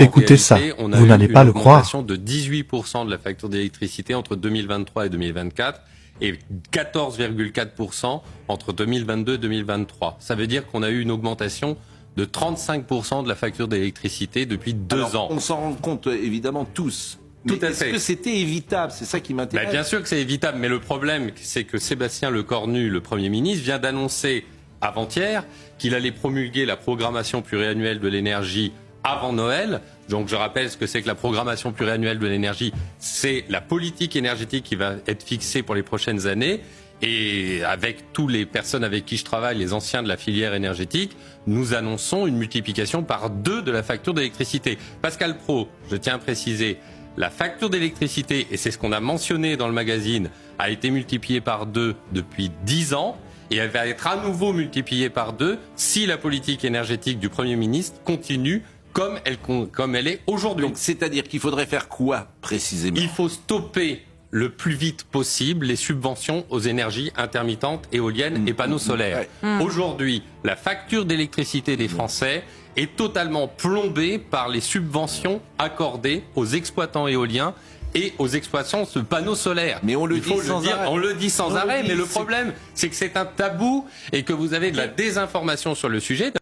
Écoutez ça, vous n'allez pas le croire. On a eu une augmentation de 18% de la facture d'électricité entre 2023 et 2024 et 14,4% entre 2022 et 2023. Ça veut dire qu'on a eu une augmentation de 35% de la facture d'électricité depuis 2 ans. On s'en rend compte évidemment tous. Tout à est-ce fait. que c'était évitable? C'est ça qui m'intéresse. Bien sûr que c'est évitable, mais le problème, c'est que Sébastien Lecornu, le Premier ministre, vient d'annoncer avant-hier qu'il allait promulguer la programmation pluriannuelle de l'énergie avant Noël. Donc je rappelle ce que c'est que la programmation pluriannuelle de l'énergie. C'est la politique énergétique qui va être fixée pour les prochaines années. Et avec toutes les personnes avec qui je travaille, les anciens de la filière énergétique, nous annonçons une multiplication par 2 de la facture d'électricité. Pascal Praud, je tiens à préciser, la facture d'électricité, et c'est ce qu'on a mentionné dans le magazine, a été multipliée par 2 depuis 10 ans. Et elle va être à nouveau multipliée par 2 si la politique énergétique du Premier ministre continue comme elle est aujourd'hui. Donc c'est-à-dire qu'il faudrait faire quoi précisément? Il faut stopper le plus vite possible les subventions aux énergies intermittentes, éoliennes et panneaux solaires. Aujourd'hui, la facture d'électricité des Français est totalement plombée par les subventions accordées aux exploitants éoliens et aux exploitants de panneaux solaires. Mais on le dit sans arrêt. On le dit sans arrêt, mais le problème, c'est que c'est un tabou et que vous avez de la désinformation sur le sujet.